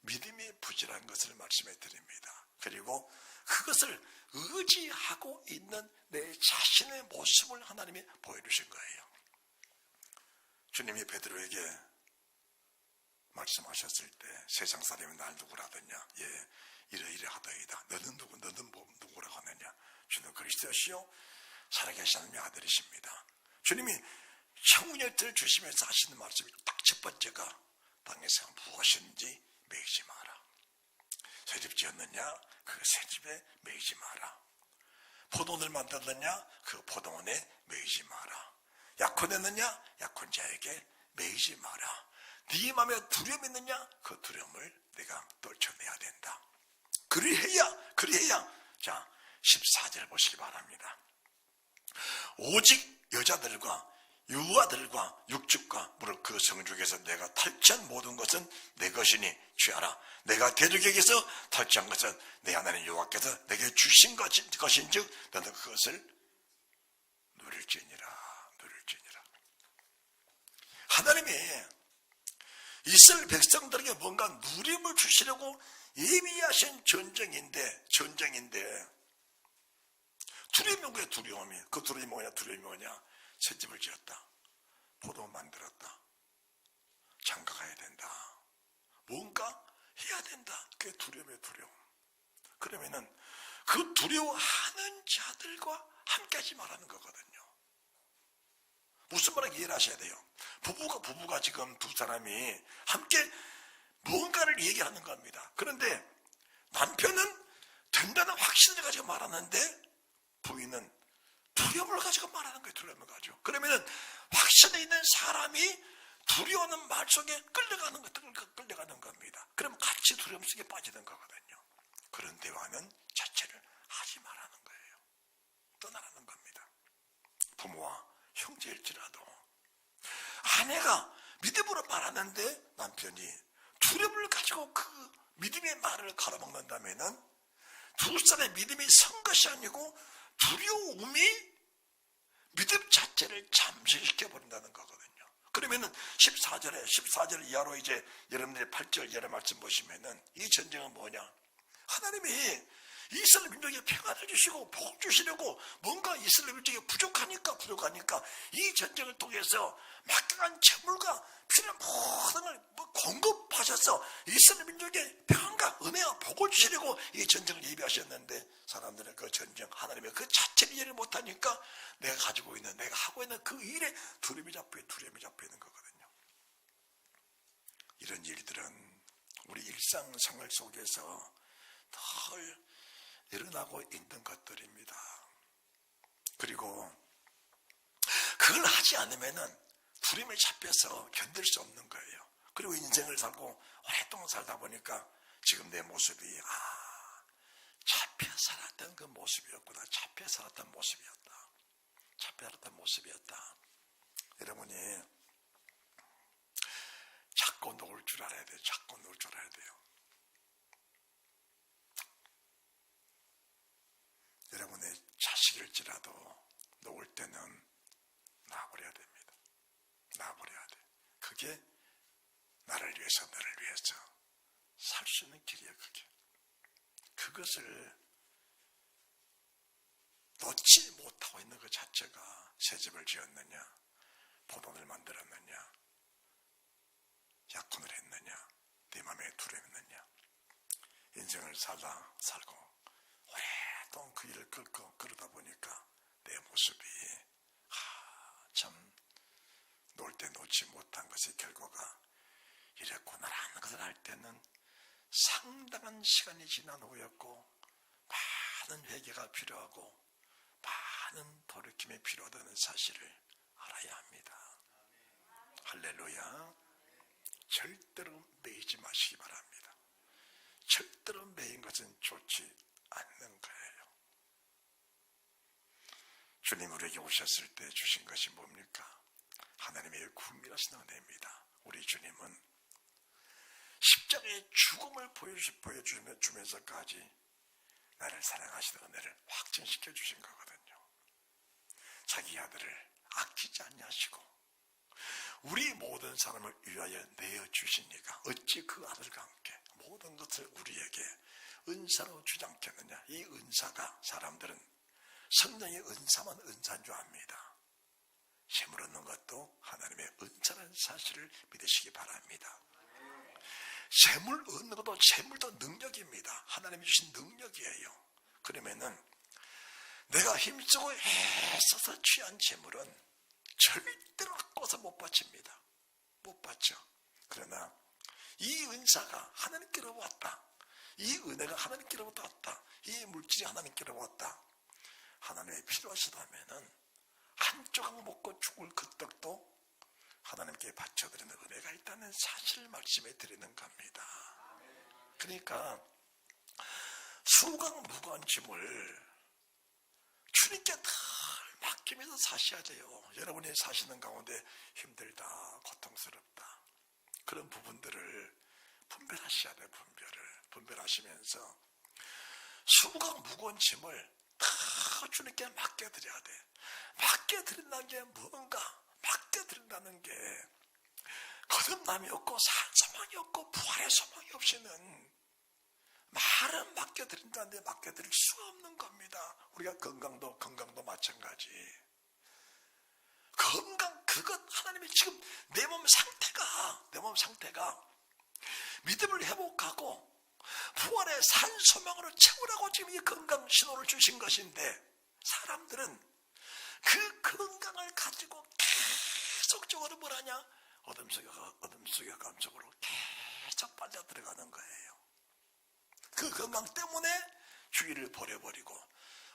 믿음이 부실한 것을 말씀해 드립니다. 그리고 그것을 의지하고 있는 내 자신의 모습을 하나님이 보여주신 거예요. 주님이 베드로에게 말씀하셨을 때 세상 사람이 날 누구라 하더냐? 예, 이러이러하더이다. 너는 누구라고 하느냐? 주는 그리스도시요 살아계신 하나님의 아들이십니다. 주님이 청년을 주시면서 하시는 말씀이 딱 첫 번째가 땅에서 무엇인지 매이지 마라. 새집 지었느냐? 그 새집에 매이지 마라. 포도원을 만들었느냐? 그 포도원에 매이지 마라. 약혼했느냐? 약혼자에게 매이지 마라. 네 마음에 두려움이 있느냐? 그 두려움을 내가 떨쳐내야 된다. 그리해야 자 14절 보시기 바랍니다. 오직 여자들과 유아들과 육축과 무릇 그 성중에서 내가 탈취한 모든 것은 내 것이니 취하라. 내가 대적에게서 탈취한 것은 내 하나님 여호와께서 내게 주신 것인즉 너는 그것을 누릴지니라. 하나님이 이스라엘 백성들에게 뭔가 누림을 주시려고 예비하신 전쟁인데 두려움이 왜 두려움이? 그 두려움이 뭐냐? 새집을 지었다. 포도원 만들었다. 장가 가야 된다. 뭔가 해야 된다. 그게 두려움이에요, 두려움. 그러면은 그 두려워하는 자들과 함께 하지 말라는 거거든요. 무슨 말인지 이해를 하셔야 돼요. 부부가 지금 두 사람이 함께 뭔가를 얘기하는 겁니다. 그런데 남편은 된다는 확신을 가지고 말하는데 부인은 두려움을 가지고 말하는 거예요. 두려움을 가지고. 그러면은 확신에 있는 사람이 두려워하는 말 속에 끌려가는 겁니다. 그럼 같이 두려움 속에 빠지는 거거든요. 그런 대화는 자체를 하지 말라는 거예요. 떠나라는 겁니다. 부모와 형제일지라도 아내가 믿음으로 말하는데 남편이 두려움을 가지고 그 믿음의 말을 가로막는다면은 두 사람의 믿음이 선 것이 아니고 두려움이 믿음 자체를 잠식시켜버린다는 거거든요. 그러면은 14절 이하로 이제 여러분들의 8절 이하의 말씀 보시면은 이 전쟁은 뭐냐? 하나님이 이스라엘 민족에게 평안을 주시고 복 주시려고 뭔가 이스라엘 민족이 부족하니까 이 전쟁을 통해서 막강한 재물과 필요한 모든 걸 공급하셔서 이스라엘 민족의 평안과 은혜와 복을 주시려고 이 전쟁을 예비하셨는데 사람들은 그 전쟁 하나님의 그 자체를 이해를 못하니까 내가 하고 있는 그 일에 두려움이 잡혀 있는 거거든요. 이런 일들은 우리 일상생활 속에서 늘 일어나고 있는 것들입니다. 그리고 그걸 하지 않으면은 두려움에 잡혀서 견딜 수 없는 거예요. 그리고 인생을 살고 오랫동안 살다 보니까 지금 내 모습이 잡혀 살았던 그 모습이었구나. 잡혀 살았던 모습이었다. 잡혀 살았던 모습이었다. 여러분이 자꾸 놓을 줄 알아야 돼요. 자꾸 놓을 줄 알아야 돼요. 여러분의 자식일지라도 놓을 때는 놔버려야 됩니다. 놔버려야 돼. 그게 나를 위해서, 너를 위해서 살 수 있는 길이에요. 그게. 그것을 놓지 못하고 있는 그 자체가 새 집을 지었느냐, 포도를 만들었느냐, 약혼을 했느냐, 네 마음에 두려웠느냐. 인생을 살고 오랫동안 그 일을 그러다 보니까 내 모습이 참 놓을 때 놓지 못한 것의 결과가 이랬구나라는 것을 알 때는 상당한 시간이 지난 후였고 많은 회개가 필요하고 많은 돌이킴이 필요하다는 사실을 알아야 합니다. 할렐루야. 절대로 매이지 마시기 바랍니다. 절대로 매인 것은 좋지 않는 거예요. 주님 우리에게 오셨을 때 주신 것이 뭡니까? 하나님의 구원이라신 은혜입니다. 우리 주님은 십자가의 죽음을 보여주면서까지 나를 사랑하시는 은혜를 확증시켜 주신 거거든요. 자기 아들을 아끼지 않냐시고 우리 모든 사람을 위하여 내어주시니까 어찌 그 아들과 함께 모든 것을 우리에게 은사로 주지 않겠느냐. 이 은사가 사람들은 성령의 은사만 은사인 줄 압니다. 재물 얻는 것도 하나님의 은사라는 사실을 믿으시기 바랍니다. 재물 얻는 것도 재물도 능력입니다. 하나님이 주신 능력이에요. 그러면은 내가 힘쓰고 애써서 취한 재물은 절대로 아까워서 못 바칩니다. 못 받죠. 그러나 이 은사가 하나님께로 왔다. 이 은혜가 하나님께로부터 왔다. 이 물질이 하나님께로 왔다. 하나님의 필요하시다면은 한 조각 먹고 죽을 그 떡도 하나님께 바쳐드리는 은혜가 있다는 사실을 말씀해 드리는 겁니다. 그러니까 수강무거운 짐을 주님께 늘 맡기면서 사셔야 돼요. 여러분이 사시는 가운데 힘들다, 고통스럽다. 그런 부분들을 분별하셔야 돼요. 분별하시면서 수강 무거운 짐을 다 주님께 맡겨드려야 돼. 맡겨드린다는 게 뭔가? 맡겨드린다는 게 거듭남이 없고 산 소망이 없고 부활의 소망이 없이는 말은 맡겨드린다는데 맡겨드릴 수가 없는 겁니다. 우리가 건강도 마찬가지. 건강, 그것 하나님이 지금 내 몸 상태가 믿음을 회복하고 부활의 산 소망으로 채우라고 지금 이 건강 신호를 주신 것인데 사람들은 그 건강을 가지고 계속적으로 뭘 하냐? 어둠 속의 감정으로 계속 빠져 들어가는 거예요. 그 건강 때문에 주의를 버려버리고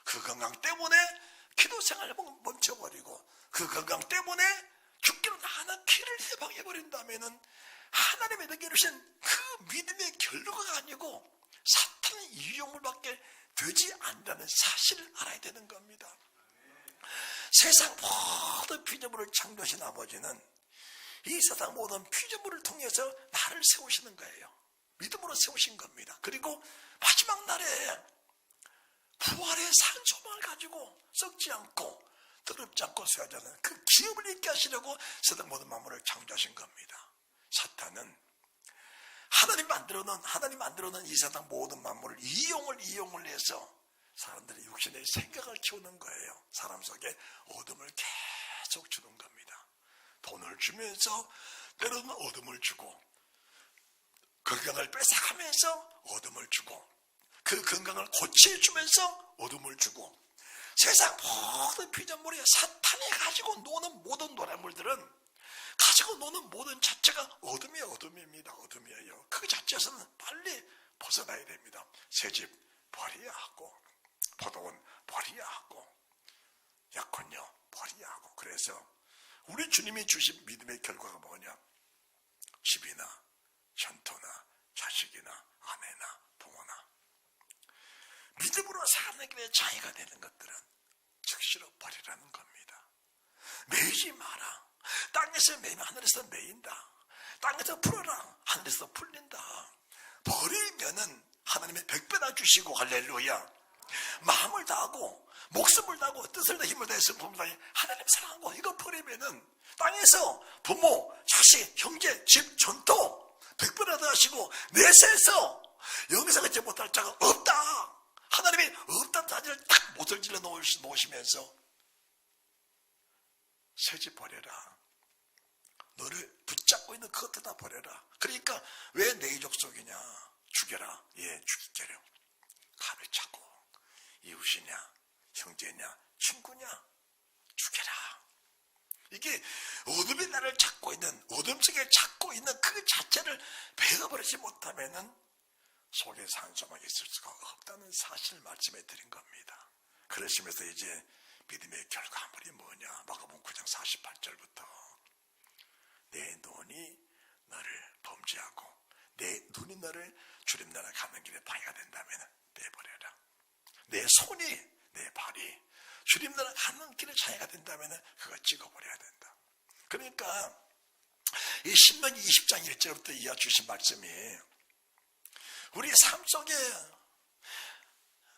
그 건강 때문에 기도 생활을 멈춰버리고 그 건강 때문에 죽기로 나는 길을 해방해버린다면은 하나님의 내게 주신 그 믿음의 결과가 아니고 사탄의 이용물밖에 되지 않는다는 사실을 알아야 되는 겁니다. 세상 모든 피조물을 창조하신 아버지는 이 세상 모든 피조물을 통해서 나를 세우시는 거예요. 믿음으로 세우신 겁니다. 그리고 마지막 날에 부활의 산 소망을 가지고 썩지 않고 더럽지 않고 쇠하지 않는 그 기업을 있게 하시려고 세상 모든 만물을 창조하신 겁니다. 사탄은 하나님 만들어놓은 이 세상 모든 만물을 이용을 해서 사람들의 육신의 생각을 키우는 거예요. 사람 속에 어둠을 계속 주는 겁니다. 돈을 주면서 때로는 어둠을 주고 건강을 뺏어가면서 어둠을 주고 그 건강을 고쳐주면서 어둠을 주고 세상 모든 피조물이 사탄이 가지고 노는 모든 노래물들은 가지고 노는 모든 자체가 어둠입니다. 어둠이에요. 그 자체에서는 빨리 벗어나야 됩니다. 새집 버려야 하고 포도원 버려야 하고 약혼녀 버려야 하고 그래서 우리 주님이 주신 믿음의 결과가 뭐냐? 집이나 전토나 자식이나 아내나 부모나 믿음으로 사는 길에 장애가 되는 것들은 즉시로 버리라는 겁니다. 매이지 마라. 땅에서 매이면 하늘에서 매인다. 땅에서 풀어라. 하늘에서 풀린다. 버리면은 하나님의 100배나 주시고 할렐루야. 마음을 다하고 목숨을 다하고 뜻을 다 힘을 다해서 하나님 사랑하고 이거 버리면은 땅에서 부모, 자식, 형제, 집, 전토 100배나 더 하시고 내세에서 여기서 갖지 못할 자가 없다. 하나님이 없다는 사실을 딱 못을 질러 놓으시면서 새집 버려라. 너를 붙잡고 있는 그것도 다 버려라. 그러니까 왜 내 족속이냐? 죽여라. 예, 죽이게요. 칼을 차고 이웃이냐, 형제냐, 친구냐, 죽여라. 이게 어둠의 나를 찾고 있는, 어둠 속에 찾고 있는 그 자체를 배워버리지 못하면은 속에 산소막이 있을 수가 없다는 사실을 말씀해 드린 겁니다. 그러시면서 이제 믿음의 결과물이 뭐냐? 마가복음 9장 48절부터 내 눈이 너를 범죄하고 내 눈이 너를 주님 나라 가는 길에 방해가 된다면 빼버려라. 내 손이, 내 발이 주님 나라 가는 길에 장애가 된다면 그거 찍어버려야 된다. 그러니까 이 신명기 20장 1절부터 이어 주신 말씀이 우리 삶 속에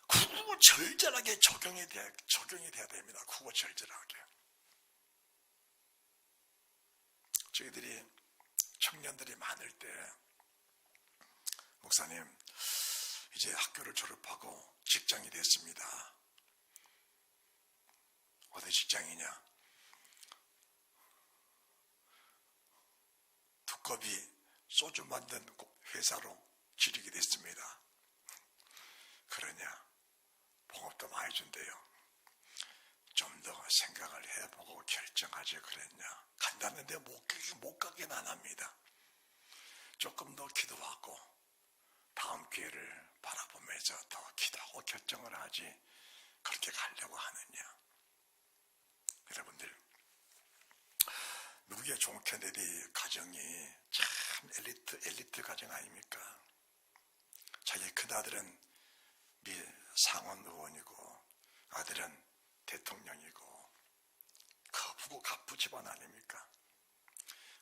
구구절절하게 적용이 돼야 됩니다. 구구절절하게. 저희들이 청년들이 많을 때 목사님 이제 학교를 졸업하고 직장이 됐습니다. 어디 직장이냐? 두꺼비 소주 만든 회사로 취직이 됐습니다. 그러냐? 봉업도 많이 준대요. 좀 더 생각을 해보고 결정하지 그랬냐? 간다는데 못 가긴 안 합니다. 조금 더 기도하고 다음 기회를 바라보면서 더 기도하고 결정을 하지 그렇게 가려고 하느냐? 여러분들, 미국의 존 케네디 가정이 참 엘리트 가정 아닙니까? 자기 큰아들은 미 상원 의원이고 아들은 대통령이고 거부고 갑부 집안 아닙니까?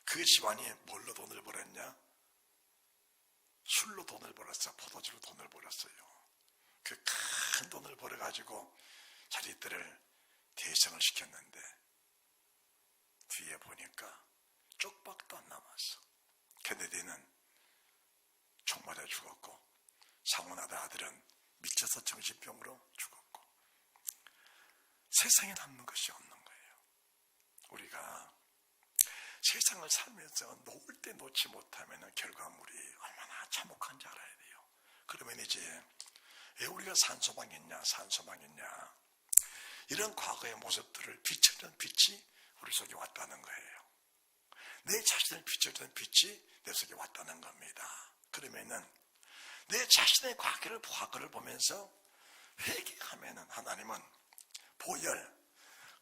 그 집안이 뭘로 돈을 벌었냐? 술로 돈을 벌었어. 포도주로 돈을 벌었어요. 그 큰 돈을 벌어가지고 자식들을 대성을 시켰는데 뒤에 보니까 쪽박도 안 남았어. 케네디는 총 맞아 죽었고 상원하던 아들은 미쳐서 정신병으로 죽었고 세상에 남는 것이 없는 거예요. 우리가 세상을 살면서 놓을 때 놓지 못하면 결과물이 얼마나 참혹한지 알아야 돼요. 그러면 이제 왜 우리가 산소망했냐 이런 과거의 모습들을 비춰주는 빛이 우리 속에 왔다는 거예요. 내 자신을 비춰주는 빛이 내 속에 왔다는 겁니다. 그러면은 내 자신의 과거를 보면서 회개하면은 하나님은 보혈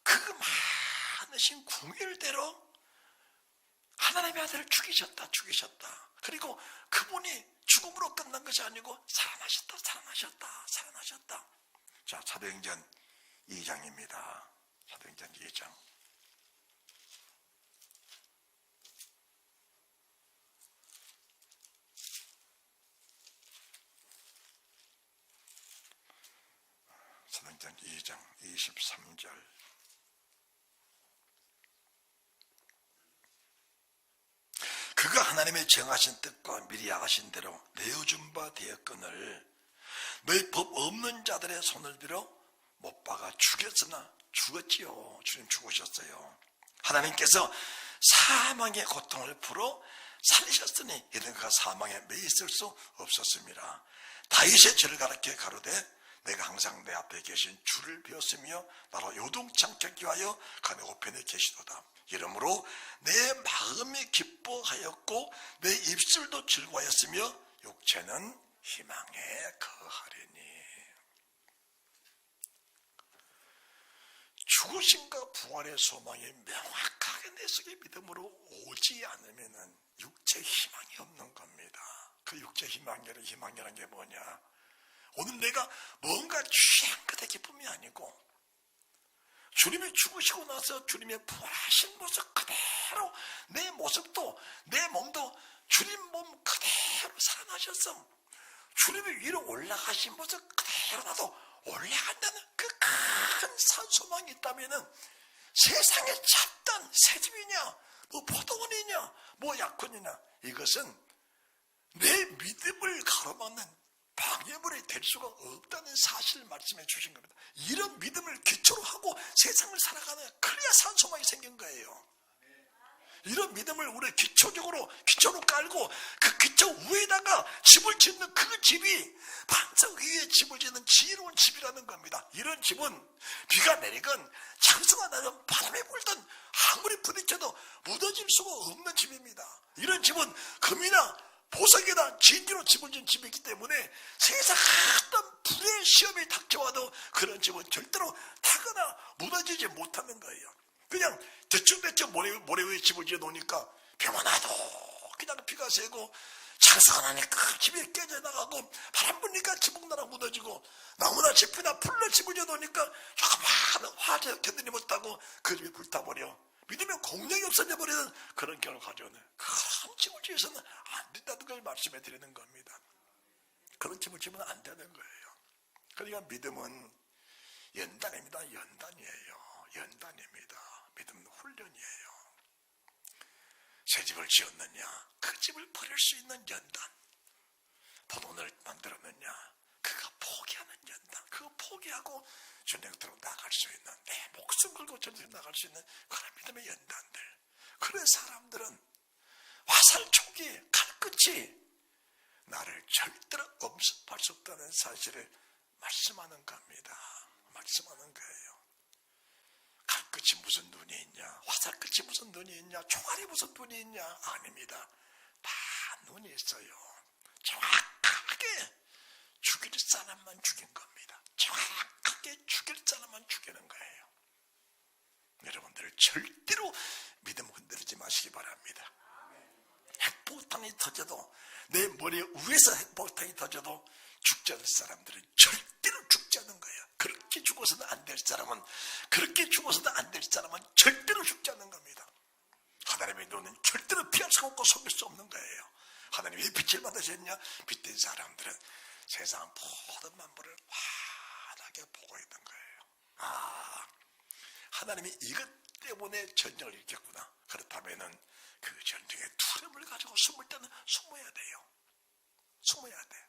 그 많으신 궁율대로 하나님의 아들을 죽이셨다. 그리고 그분이 죽음으로 끝난 것이 아니고 살아나셨다. 자, 사도행전 2장입니다. 사도행전 2장. 사도행전 2장 23절. 그가 하나님의 정하신 뜻과 미리 아신 대로 내어준 바 되었거늘 너희 법 없는 자들의 손을 들어 못 박아 죽었지요. 주님 죽으셨어요. 하나님께서 사망의 고통을 풀어 살리셨으니 이는 그가 사망에 매 있을 수 없었습니다. 다윗의 죄를 가르쳐 가로되 내가 항상 내 앞에 계신 주를 배웠으며 나로 요동치 않게 기하여 그 내 우편에 계시도다. 이러므로 내 마음이 기뻐하였고 내 입술도 즐거워하였으며 육체는 희망에 거하리니. 죽으심과 부활의 소망이 명확하게 내 속에 믿음으로 오지 않으면 육체 희망이 없는 겁니다. 그 육체 희망이라는 게 뭐냐? 오늘 내가 뭔가 취한 것의 기쁨이 아니고 주님이 죽으시고 나서 주님의 부활하신 모습 그대로 내 모습도 내 몸도 주님 몸 그대로 살아나셨음. 주님이 위로 올라가신 모습 그대로 나도 올라간다는 그 큰 소망이 있다면 세상에 잡단 새집이냐 뭐 포도원이냐 뭐 약혼이냐 이것은 내 믿음을 가로막는 방해물이 될 수가 없다는 사실을 말씀해 주신 겁니다. 이런 믿음을 기초로 하고 세상을 살아가는 그래야 산소망이 생긴 거예요. 이런 믿음을 우리 기초로 깔고 그 기초 위에다가 집을 짓는 그 집이 반석 위에 집을 짓는 지혜로운 집이라는 겁니다. 이런 집은 비가 내리건 창수가 나든 바람이 불든 아무리 부딪혀도 무너질 수가 없는 집입니다. 이런 집은 금이나 보석이나 진주로 집을 지은 집이기 때문에 세상 어떤 불의 시험이 닥쳐와도 그런 집은 절대로 타거나 무너지지 못하는 거예요. 그냥 대충 모래 위에 집을 지어 놓으니까 비만 와도 그냥 비가 새고 창수가 나니까 집이 깨져나가고 바람 부니까 지붕나라 무너지고 나무나 짚이나 풀로 집을 지어 놓으니까 조그마한 화재 견디지 못하고 그 집이 불타버려 믿으면 공력이 없어져 버리는 그런 결과를 가져오는 그런 집을 지어서는 안 된다는 걸 말씀해 드리는 겁니다. 그런 집을 지으면 안 되는 거예요. 그러니까 믿음은 연단입니다. 연단입니다. 믿음은 훈련이에요. 새 집을 지었느냐 그 집을 버릴 수 있는 연단. 포도원을 만들었느냐 그가 포기하는 연단. 그거 포기하고 주님 곁으로 나갈 수 있는 내 목숨 걸고 전쟁에 나갈 수 있는 그런 믿음의 연단들. 그런 사람들은 화살 초기에 칼끝이 나를 절대로 엄습할 수 없다는 사실을 말씀하는 겁니다. 말씀하는 거예요. 칼끝이 무슨 눈이 있냐 화살끝이 무슨 눈이 있냐 총알이 무슨 눈이 있냐 아닙니다. 다 눈이 있어요. 정확하게 죽일 사람만 죽인 겁니다. 정확하게 죽일 사람만 죽이는 거예요. 여러분들 절대로 믿음 흔들리지 마시기 바랍니다. 핵폭탄이 터져도 내 머리 위에서 핵폭탄이 터져도 죽지 않을 사람들은 절대로 죽지 않는 거예요. 그렇게 죽어서는 안 될 사람은 절대로 죽지 않는 겁니다. 하나님의 눈은 절대로 피할 수 없고 속일 수 없는 거예요. 하나님이 왜 빛을 받으셨냐? 빛된 사람들은 세상 모든 만물을 환하게 보고 있는 거예요. 하나님이 이것 때문에 전쟁을 일으켰구나. 그렇다면은 그 전쟁의 두려움을 가지고 숨을 때는 숨어야 돼요. 숨어야 돼.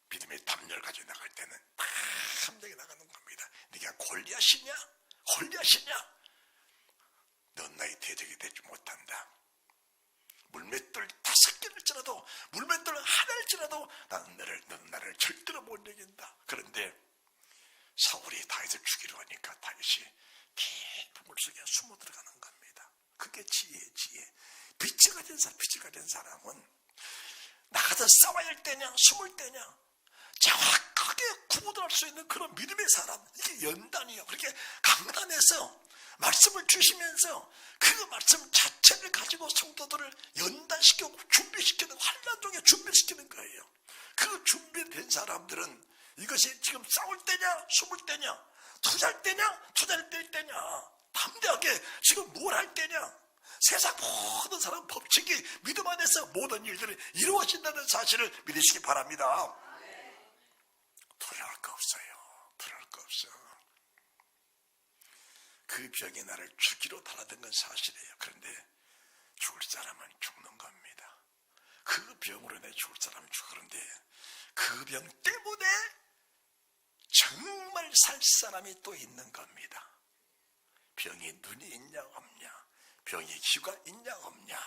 믿음의 담력을 가지고 나갈 때는 함정에 나가는 겁니다. 네가 골리앗이냐? 넌 나의 대적이 되지 못한다. 물맷돌 5개일지라도 물맷돌 하나일지라도 너는 나를 절대로 못 이긴다. 그런데 사울이 다윗을 죽이려 하니까 다윗이 깊은 물속에 숨어 들어가는 겁니다. 그게 지혜. 빛이 가진 사람은 나가서 싸워야 할 때냐 숨을 때냐 정확하게 구분할 수 있는 그런 믿음의 사람. 이게 연단이에요. 그렇게 강단에서 말씀을 주시면서 그 말씀 자체를 가지고 성도들을 연단시키고 준비시키는 환난 중에 준비시키는 거예요. 그 준비된 사람들은 이것이 지금 싸울 때냐 숨을 때냐 투자할 때냐 투자할 때냐 담대하게 지금 뭘 할 때냐 세상 모든 사람 법칙이 믿음 안에서 모든 일들이 이루어진다는 사실을 믿으시기 바랍니다. 두려울 거 없어요. 그 병이 나를 죽이러 달아든 건 사실이에요. 그런데 죽을 사람은 죽는 겁니다. 그 병으로 내 죽을 사람은 죽는데 그 병 때문에 정말 살 사람이 또 있는 겁니다. 병이 눈이 있냐 없냐 병이 귀가 있냐 없냐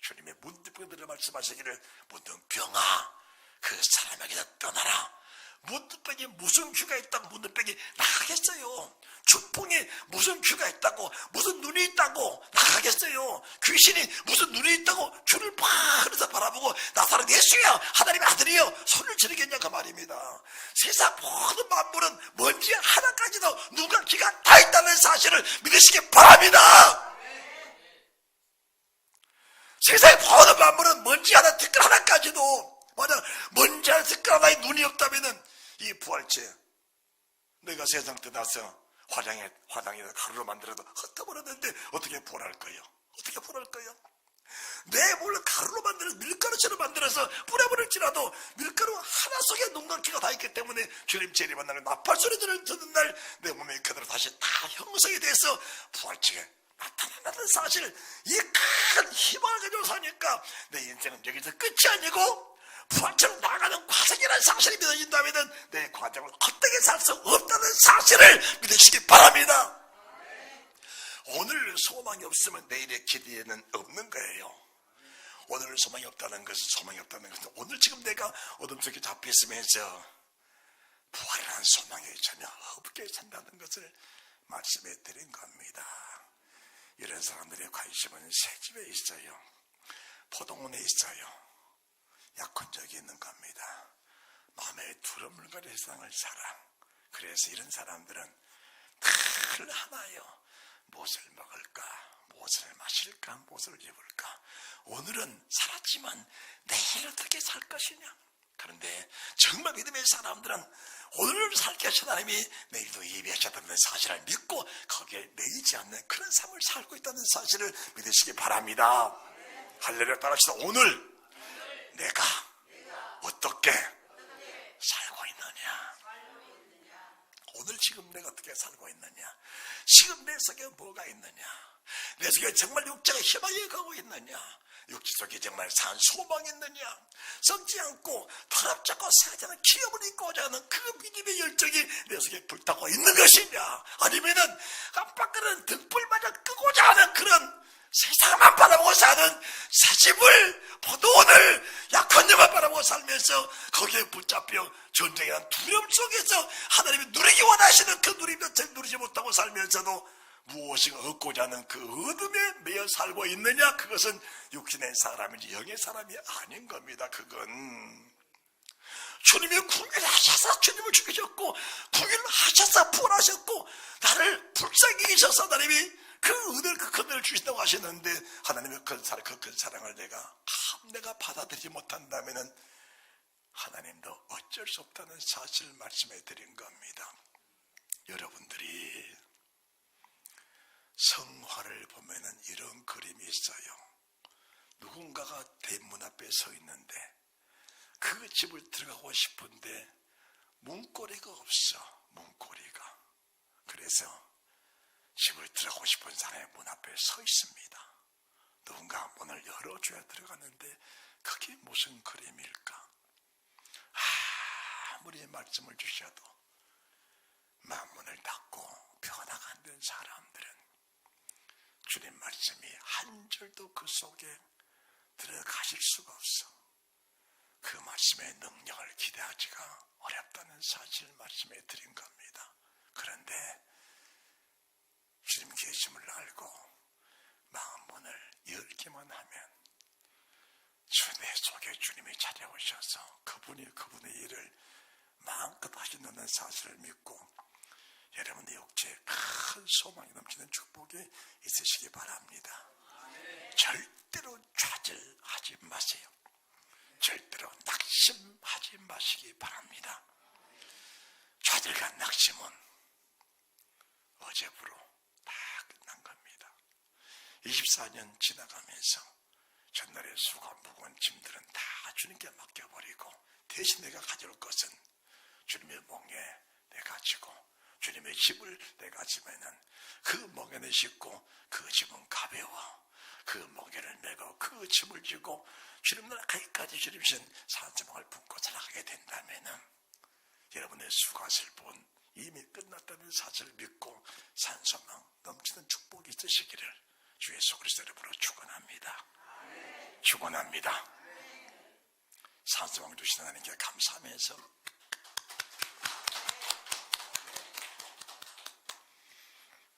주님의 문득병들을 말씀하시기를 문득병아 그 사람에게서 떠나라. 문득병이 무슨 귀가 있다고 문득병이 나가겠어요. 주풍이 무슨 귀가 있다고 무슨 눈이 있다고 나가겠어요. 귀신이 무슨 눈이 있다고 주를 바라서 바라보고 나보고 나사렛 예수야 하나님의 아들이여 소리를 지르겠냐 그 말입니다. 세상 모든 만물은 먼지 하나까지도 누가 기가 다 있다는 사실을 믿으시기 바랍니다. 세상의 모든 만물은 먼지 하나 티끌 하나까지도 만약 먼지 하나 티끌 하나에 눈이 없다면은 이 부활체 내가 세상 떠나서 화당에다 가루로 만들어도 흩어버렸는데 어떻게 부활할 거예요? 어떻게 부활할 거예요? 내 물론 가루로 만들어서 밀가루처럼 만들어서 뿌려버릴지라도 밀가루 하나 속에 농각기가 다 있기 때문에 주님 재림한 날 나팔 소리들을 듣는 날 내 몸이 그대로 다시 다 형성이 돼서 부활체가 나타난다는 사실 이 큰 희망을 가지고 사니까 내 인생은 여기서 끝이 아니고 부활체로 나가는 과정이라는 사실이 믿어진다면 내 과정을 헛되게 살 수 없다는 사실을 믿으시기 바랍니다. 오늘 소망이 없으면 내일의 기대에는 없는 거예요. 오늘 소망이 없다는 것은 오늘 지금 내가 어둠 속에 잡혀 있으면서 부활한 소망이 전혀 없게 산다는 것을 말씀해 드린 겁니다. 이런 사람들의 관심은 새집에 있어요. 포동원에 있어요. 약혼적이 있는 겁니다. 마음에 두려움을 가진 세상을 살아. 그래서 이런 사람들은 늘 하나요. 무엇을 먹을까? 무엇을 마실까? 무엇을 입을까? 오늘은 살았지만 내일 어떻게 살 것이냐? 그런데 정말 믿음의 사람들은 오늘 살게 하신 하나님이 내일도 예비하셨다는 사실을 믿고 거기에 매이지 않는 그런 삶을 살고 있다는 사실을 믿으시기 바랍니다. 할렐루야 따라합시다. 오늘 내가 어떻게 살고 있느냐? 오늘 지금 내가 어떻게 살고 있느냐? 지금 내 속에 뭐가 있느냐? 내 속에 정말 육체가 희망에 가고 있느냐? 육체 속에 정말 산 소망이 있느냐? 썩지 않고 더럽자고 세상의 기업을 잊고자 하는 그 믿음의 열정이 내 속에 불타고 있는 것이냐? 아니면은 깜빡거리는 등불마저 끄고자 하는 그런 세상만 바라보고 사는 새집을 포도원을 약혼녀만 바라보고 살면서 거기에 붙잡혀 전쟁이란 두려움 속에서 하나님이 누리기 원하시는 그 누림을 누리지 못하고 살면서도 무엇인가 얻고자 하는 그 어둠에 매여 살고 있느냐? 그것은 육신의 사람인지 영의 사람이 아닌 겁니다. 그건 주님이 구원하셔서 주님을 죽이셨고 구원을 하셔서 부활하셨고 나를 불쌍히 계셔서 하나님이 그 은혜를 그 큰은혜를 주신다고 하셨는데 하나님의 그 큰 사랑을 내가 받아들이지 못한다면은 하나님도 어쩔 수 없다는 사실을 말씀해 드린 겁니다. 여러분들이 성화를 보면은 이런 그림이 있어요. 누군가가 대문 앞에 서 있는데 그 집을 들어가고 싶은데 문고리가 없어. 문고리가. 그래서 집을 들어가고 싶은 사람의 문 앞에 서 있습니다. 누군가 문을 열어줘야 들어가는데 그게 무슨 그림일까? 아무리 말씀을 주셔도 문을 닫고 변화가 안 된 사람들은 주님 말씀이 한 절도 그 속에 들어가실 수가 없어. 그 말씀의 능력을 기대하기가 어렵다는 사실을 말씀해 드린 겁니다. 그런데 주님 계심을 알고 마음문을 열기만 하면 내 속에 주님이 찾아오셔서 그분의 일을 마음껏 하신다는 사실을 믿고 여러분의 육체에 큰 소망이 넘치는 축복이 있으시기 바랍니다. 절대로 좌절하지 마세요. 절대로 낙심하지 마시기 바랍니다. 좌절과 낙심은 어제부로 다 끝난 겁니다. 24년 지나가면서 전날의 수고 무거운 짐들은 다 주님께 맡겨버리고 대신 내가 가져올 것은 주님의 멍에 내가 지고 주님의 집을 내가 지면은 그 멍에를 싣고 그 집은 가벼워. 그 멍에를 메고 그 짐을 지고 주님 나라 가기까지 주님신 산소망을 품고 살아가게 된다면은 여러분의 수고와 슬픔은 이미 끝났다는 사실을 믿고 산소망 넘치는 축복이 있으시기를 주 예수 그리스도 이름으로 축원합니다. 축원합니다. 산소망 주시는 하나님께 감사하면서